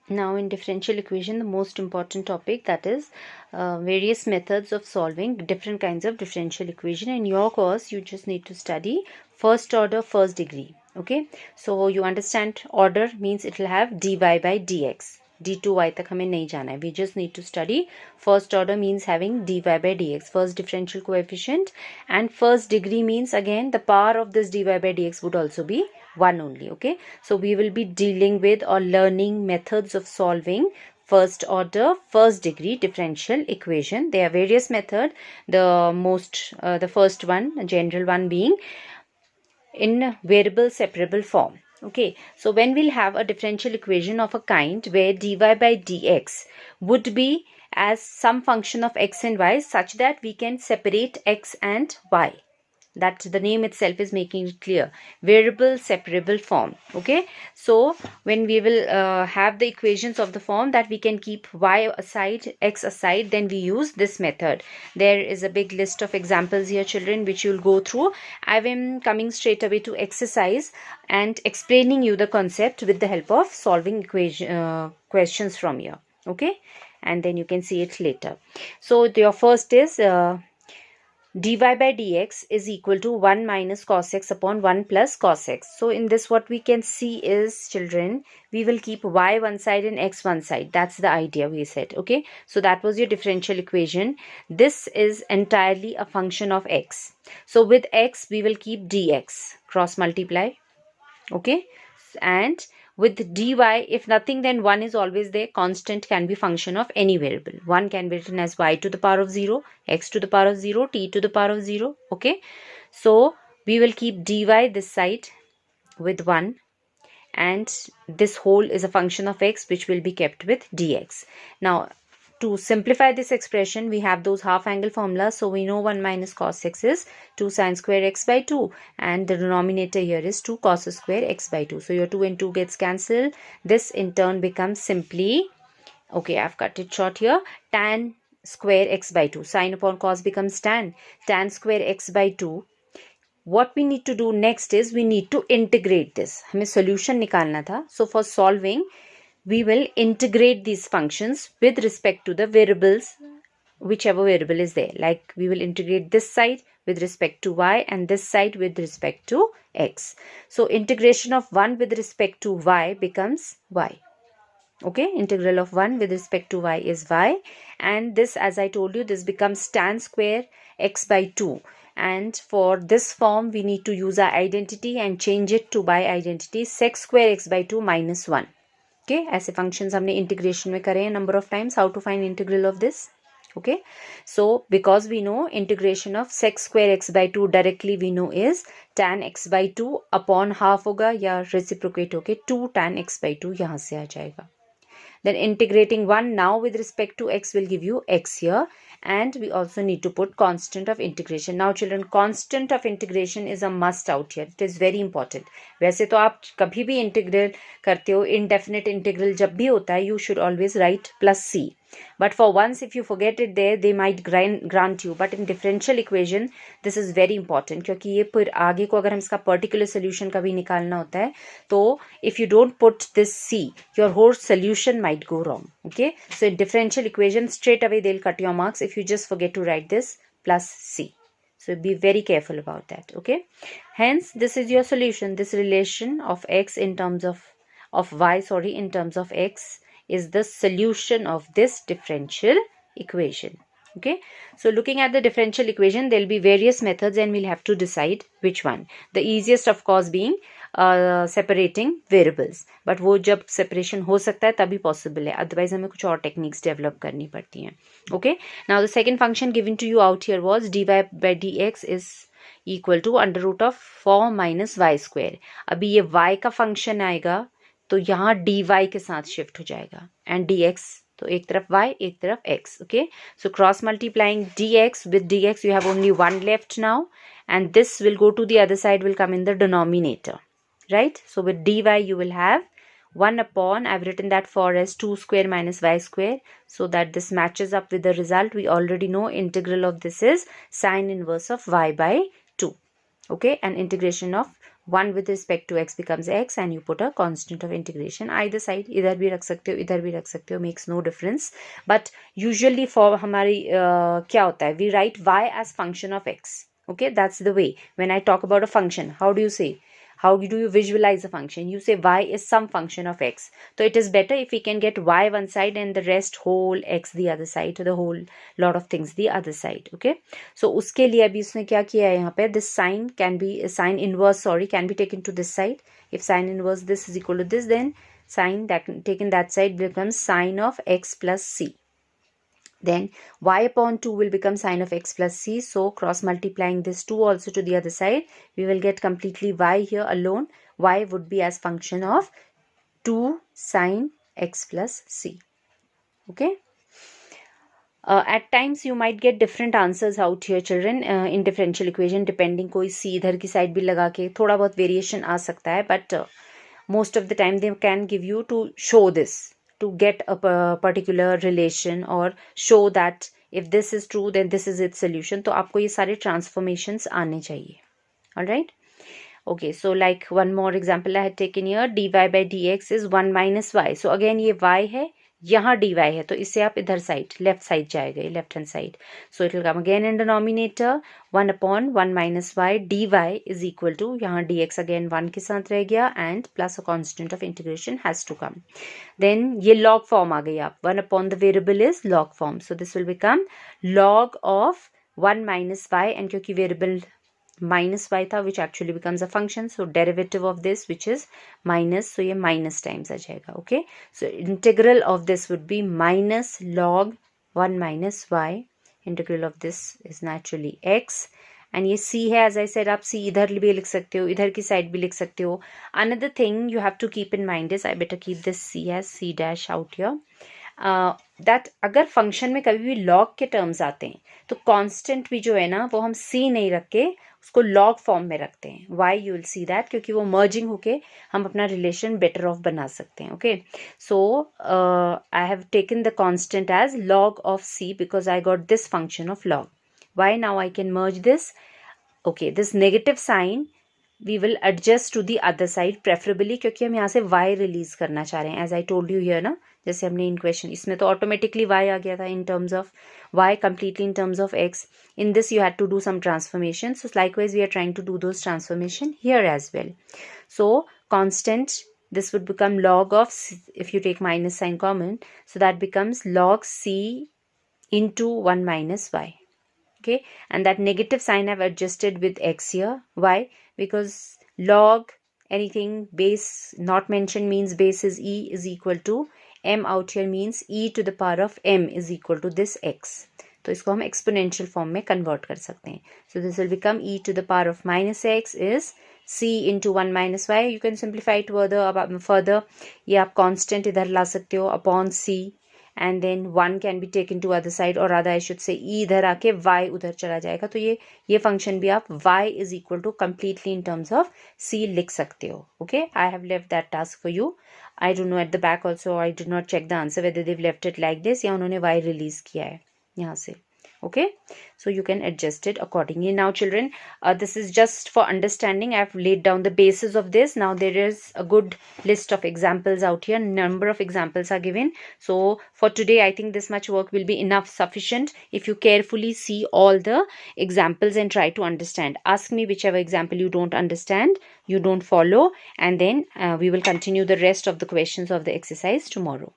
Now in differential equation, the most important topic, that is various methods of solving different kinds of differential equation. In your course, you just need to study first order, first degree. Okay, so you understand order means it will have dy by dx. d2y tak hame nahi jana hai. We just need to study first order means having dy by dx, first differential coefficient, and first degree means again the power of this dy by dx would also be 1 only. Okay, so we will be dealing with or learning methods of solving first order, first degree differential equation. There are various methods. The first one, a general one, being in variable separable form. Okay, so when we'll have a differential equation of a kind where dy by dx would be as some function of x and y such that we can separate x and y, that the name itself is making it clear, variable separable form. Okay, so when we will have the equations of the form that we can keep y aside, x aside, then we use this method. There is a big list of examples here, children, which you'll go through. I am coming straight away to exercise and explaining you the concept with the help of solving questions from here. Okay, and then you can see it later. So your first is dy by dx is equal to 1 minus cos x upon 1 plus cos x. So in this, what we can see is, children, we will keep y one side and x one side. That's the idea we said. Okay, so that was your differential equation. This is entirely a function of x. So with x we will keep dx, cross multiply. Okay, and with dy, if nothing, then 1 is always there. Constant can be function of any variable. 1 can be written as y to the power of 0, x to the power of 0, t to the power of 0. Okay, so we will keep dy this side with 1, and this whole is a function of x which will be kept with dx. Now to simplify this expression, we have those half angle formulas. So we know 1 minus cos x is 2 sin square x by 2, and the denominator here is 2 cos square x by 2. So your 2 and 2 gets cancelled. This in turn becomes simply, okay, I've cut it short here, tan square x by 2. Sin upon cos becomes tan square x by 2. What we need to do next is we need to integrate this. हमें solution निकालना था. So for solving, we will integrate these functions with respect to the variables, whichever variable is there. Like we will integrate this side with respect to y and this side with respect to x. So integration of 1 with respect to y becomes y. Okay, integral of 1 with respect to y is y, and this, as I told you, this becomes tan square x by 2. And for this form we need to use our identity and change it to by identity, sec square x by 2 minus 1. Okay, ऐसे functions हमने integration में करे हैं number of times. How to find integral of this? Okay, so because we know integration of sec square x by 2 directly we know is tan x by 2 upon half होगा या reciprocate होके 2 tan x by 2 यहाँ से आ जाएगा. Then integrating 1 now with respect to x will give you x here, and we also need to put constant of integration. Now children, constant of integration is a must out here. It is very important. वैसे तो आप कभी भी integral करते हो, indefinite integral जब भी होता है, you should always write plus c. But for once, if you forget it there, they might grant you. But in differential equation, this is very important, क्योंकि ये फिर आगे को अगर हम इसका particular solution कभी निकालना होता है, तो if you don't put this c, your whole solution might go wrong. Okay, so in differential equation, straight away they'll cut your marks if you just forget to write this plus c. So be very careful about that. Okay, hence this is your solution. This relation of x in terms of y, sorry, in terms of x is the solution of this differential equation. Okay, so looking at the differential equation, there will be various methods and we'll have to decide which one. The easiest of course being separating variables, but वो जब separation हो सकता है तभी possible है, otherwise हमें कुछ और techniques develop करनी पड़ती हैं. Okay, now the second function given to you out here was dy by dx is equal to under root of 4 minus y square. अभी ये y का function आएगा तो यहाँ dy के साथ शिफ्ट हो जाएगा, and dx, तो एक तरफ y एक तरफ x. Okay, so cross multiplying dx with dx, you have only one left now, and this will go to the other side, will come in the denominator, right? So with dy you will have 1 upon, I've written that for as 2 square minus y square, so that this matches up with the result. We already know integral of this is sine inverse of y by 2. Okay, and integration of 1 with respect to x becomes x and you put a constant of integration either side. इधर भी रख सकते हो, इधर भी रख सकते हो, makes no difference. But usually for हमारी क्या होता है, we write y as function of x. Okay, that's the way. When I talk about a function, how do you say? How do you visualize a function? You say y is some function of x. So it is better if we can get y one side and the rest whole x the other side, or the whole lot of things the other side. Okay. So उसके लिए अभी उसने क्या किया है यहाँ पे, this sign can be sign inverse, sorry, can be taken to this side. If sign inverse this is equal to this, then sign that taken that side becomes sine of x plus c. Then y upon 2 will become sine of x plus c. So cross multiplying this 2 also to the other side, we will get completely y here alone. Y would be as function of 2 sine x plus c. Okay. At times you might get different answers out here, children, in differential equation, depending कोई c इधर की side भी लगा के थोड़ा बहुत variation आ सकता है, but most of the time they can give you to show this, to get a particular relation or show that if this is true then this is its solution. तो आपको ये सारे transformations आने चाहिए. All right. Okay, so like one more example I had taken here, dy by dx is 1 minus y. So again ये y है, यहाँ dy है, तो इससे आप इधर साइड लेफ्ट साइड जाएगा, left hand side. So it will come again in denominator 1 upon 1 minus Y dy is equal to, यहाँ dx अगेन 1 के साथ रह गया and plus a constant of integration has to come. Then ये log form आ गई, आप 1 अपॉन the variable is log form. So this will become log of 1 minus Y, and क्योंकि वेरिएबल minus y था, which actually becomes a function, so derivative of this which is minus, so ये minus times आ जाएगा. Okay, so integral of this would be minus log 1 minus y. Integral of this is naturally x, and ये c है, as I said, आप c इधर भी लिख सकते हो, इधर की साइड भी लिख सकते हो. Another thing you have to keep in mind is, I better keep this c as c dash out here, that अगर फंक्शन में कभी भी लॉग के टर्म्स आते हैं तो कांस्टेंट भी जो है ना वो हम c नहीं रख के उसको लॉग फॉर्म में रखते हैं. Why you will see that, क्योंकि वो मर्जिंग होके हम अपना रिलेशन बेटर ऑफ बना सकते हैं. Okay, so I have taken the constant as log of c because I got this function of log. Y now I can merge this. Okay, this negative sign we will adjust to the other side preferably, क्योंकि हम यहाँ से y release करना चाह रहे हैं. as I told you here ना, जैसे हमने इन क्वेश्चन इसमें तो ऑटोमेटिकली y आ गया था in terms of y, completely in terms of x. in this you had to do some transformation, so likewise we are trying to do those transformation here as well. So constant, this would become log of, if you take minus sign common, so that becomes log c into 1 minus y. Okay, and that negative sign I've adjusted with x here. Why? Because log anything base not mentioned means base is e is equal to m out here means e to the power of m is equal to this x. तो इसको हम exponential form में convert कर सकते हैं. So this will become e to the power of minus x is c into 1 minus y. You can simplify it further. ये आप constant इधर ला सकते हो upon c, and then 1 can be taken to other side, or rather I should say e इधर आके y उधर चला जाएगा. तो ये function भी आप y is equal to completely in terms of c लिख सकते हो. Okay, I have left that task for you. I don't know at the back also, I did not check the answer whether they've left it like this या उन्होंने y release किया है यहाँ से. Okay, so you can adjust it accordingly. Now children, this is just for understanding. I have laid down the basis of this. Now there is a good list of examples out here. Number of examples are given. So for today I think this much work will be enough, sufficient, if you carefully see all the examples and try to understand. Ask me whichever example you don't understand, you don't follow, and then we will continue the rest of the questions of the exercise tomorrow.